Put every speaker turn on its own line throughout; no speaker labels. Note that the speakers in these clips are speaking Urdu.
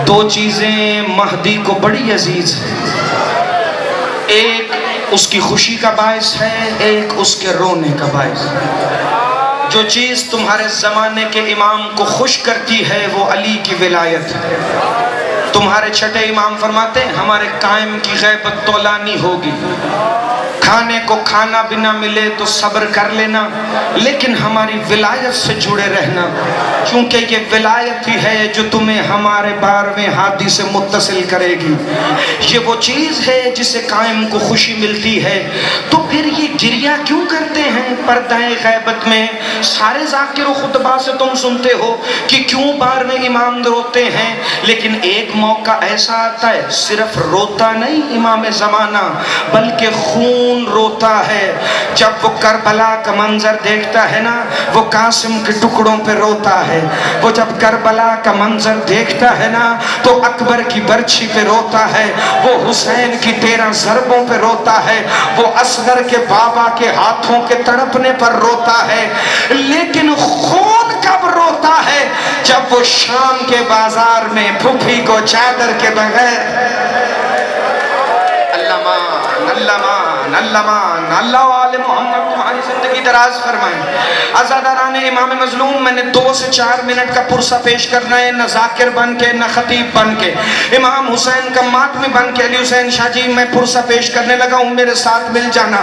دو چیزیں مہدی کو بڑی عزیز ہیں، ایک اس کی خوشی کا باعث ہے، ایک اس کے رونے کا باعث ہے۔ جو چیز تمہارے زمانے کے امام کو خوش کرتی ہے وہ علی کی ولایت ہے۔ تمہارے چھٹے امام فرماتے ہیں ہمارے قائم کی غیبت طولانی ہوگی، کھانے کو کھانا بھی نہ ملے تو صبر کر لینا، لیکن ہماری ولایت سے جڑے رہنا، کیونکہ یہ ولایت ہی ہے جو تمہیں ہمارے 12ویں ہادی سے متصل کرے گی۔ یہ وہ چیز ہے جسے قائم کو خوشی ملتی ہے۔ تو پھر یہ گریہ کیوں کرتے ہیں پردہ غیبت میں؟ سارے ذاکر و خطبہ سے تم سنتے ہو کہ کیوں 12ویں امام روتے ہیں، لیکن ایک موقع ایسا آتا ہے صرف روتا نہیں امام زمانہ بلکہ خون روتا ہے۔ جب وہ کربلا کا منظر دیکھتا ہے نا، وہ قاسم کے ٹکڑوں پہ روتا ہے۔ وہ جب کربلا کا منظر دیکھتا ہے نا تو اکبر کی برچھی پہ روتا ہے۔ وہ حسین کی 13 ضربوں پہ روتا ہے۔ وہ اصغر کے بابا کے ہاتھوں کے تڑپنے پر روتا ہے۔ لیکن خون کب روتا ہے؟ جب وہ شام کے بازار میں پھوپھی کو چادر کے بغیر اللہ والے محمد تمہاری زندگی دراز فرمائیں۔ عزاداران امام مظلوم، میں نے 2 سے 4 منٹ کا پرسہ پیش کرنا ہے، نہ ذاکر بن کے نہ خطیب بن کے، امام حسین کا ماتمی بن کے۔ علی حسین شاہ جی میں پرسہ پیش کرنے لگا ہوں، میرے ساتھ مل جانا۔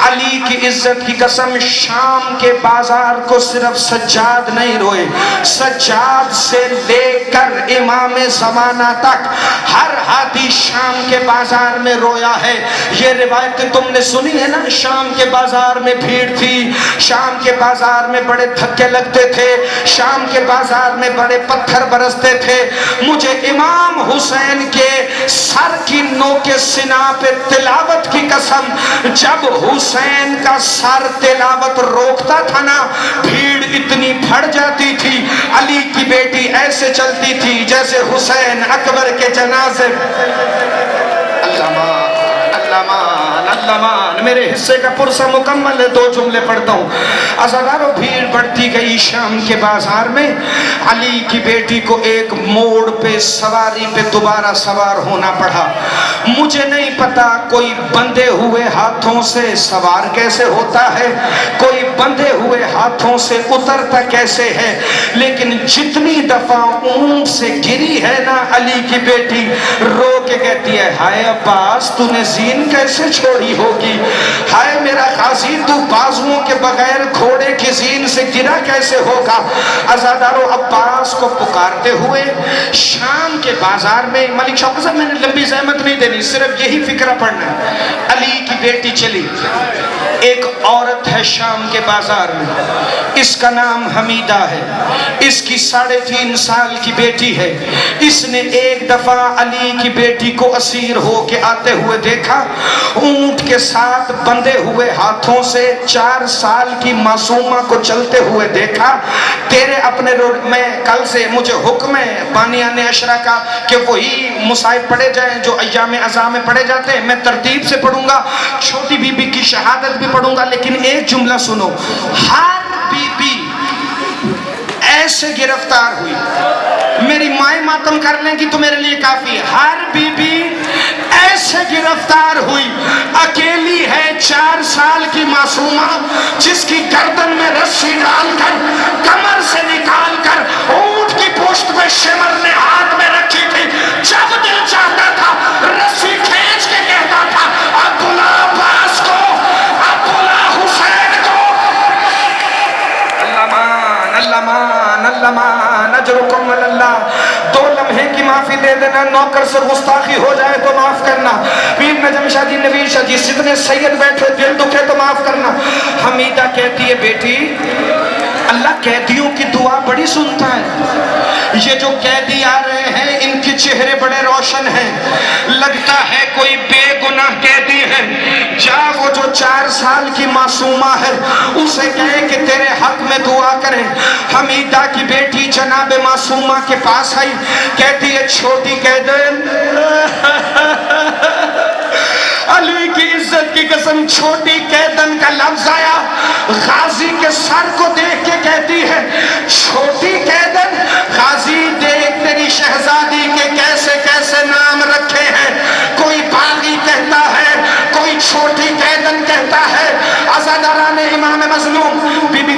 علی کی عزت کی قسم، شام کے بازار کو صرف سجاد نہیں روئے، سجاد سے لے کر امام زمانہ تک ہر ہادی شام کے بازار میں رویا ہے۔ یہ روایتیں تم نے سنی ہے نا، شام کے بازار میں بھیڑ تھی، شام کے بازار میں بڑے دھکے لگتے تھے، شام کے بازار میں بڑے پتھر برستے تھے۔ مجھے امام حسین کے سر کی نوک سنا پہ تلاوت کی قسم، جب حسین کا سر تلاوت روکتا تھا نا، بھیڑ اتنی بڑھ جاتی تھی، علی کی بیٹی ایسے چلتی تھی جیسے حسین اکبر کے جنازے۔ اللہ میرے حصے کا پرسہ مکمل ہے، 2 جملے پڑھتا ہوں۔ عزادارو، بھیڑ بڑھتی گئی شام کے بازار میں۔ علی کی بیٹی کو ایک موڑ پہ سواری پہ دوبارہ سوار ہونا پڑا۔ مجھے نہیں پتا کوئی بندھے ہوئے ہاتھوں سے سوار کیسے ہوتا ہے، کوئی بندھے ہوئے ہاتھوں سے اترتا کیسے ہے، لیکن جتنی دفعہ اونٹ سے گری ہے نا علی کی بیٹی، رو کے کہتی ہے ہائے عباس تو نے زین کیسے چھوڑی ہوگی، ہائے میرا غازی تو بازوؤں کے بغیر گھوڑے کی زین سے گرا کیسے ہوگا۔ عزادارو، عباس کو پکارتے ہوئے شام کے بازار میں، ملک شوقت صاحب میں نے لمبی زحمت نہیں دینی، صرف یہی فکرہ پڑھنا ہے۔ علی کی بیٹی چلی، ایک عورت ہے شام کے بازار میں، اس کا نام حمیدہ ہے، اس کی 3.5 سال کی بیٹی ہے۔ اس نے ایک دفعہ علی کی بیٹی کو اسیر ہو کے آتے ہوئے دیکھا، اونٹ کے ساتھ بندھے ہوئے ہاتھوں سے 4 سال کی معصومہ کو چلتے ہوئے دیکھا۔ تیرے اپنے میں کل سے مجھے حکم ہے بانیان عشرہ کا کہ وہی مصائب پڑھے جائیں جو ایام عزا میں پڑھے جاتے ہیں، میں ترتیب سے پڑھوں گا، چھوٹی بی بی کی شہادت بھی پڑھوں گا، لیکن ایک جملہ سنو، ہر بی بی ایسے گرفتار ہوئی، میری مائیں ماتم کر لیں گی تو میرے لیے کافی ہے، ہر بی بی ایسے گرفتار ہوئی، اکیلی ہے 4 سال کی معصومہ جس کی گردن میں رسی ڈال کر کمر سے نکال کر اونٹ کی پشت پہ شمر نے ہاتھ میں رکھی تھی، جب دل چاہتا تھا رسی کھینچ کے کہتا تھا اب بلا عباس کو، اب بلا حسین کو۔ اللہ مان اجرکم اللہ۔ 2 لمحے کی معافی دے دینا، نوکر سے گستاخی ہو جائے تو معاف کرنا، پیر نجم شاہ جی، نویر شاہ جی، سدنے سید بیٹھے دل دکھے تو معاف کرنا۔ حمیدہ کہتی ہے بیٹی اللہ قیدیوں کی دعا بڑی سنتا ہے، یہ جو قیدی آ رہے ہیں ان کے چہرے بڑے روشن ہیں، لگتا ہے کوئی بے گناہ قیدی ہے، جا وہ جو 4 سال کی معصومہ ہے اسے کہے کہ تیرے حق میں دعا کرے۔ حمیدہ کی بیٹی جناب معصومہ کے پاس آئی، کہتی ہے چھوٹی قیدن، علی کی عزت کی قسم چھوٹی قیدن کا لفظ آیا، غازی کے سر کو دیکھ کے کہتی ہے چھوٹی قیدن، غازی دیکھ تیری شہزادی کے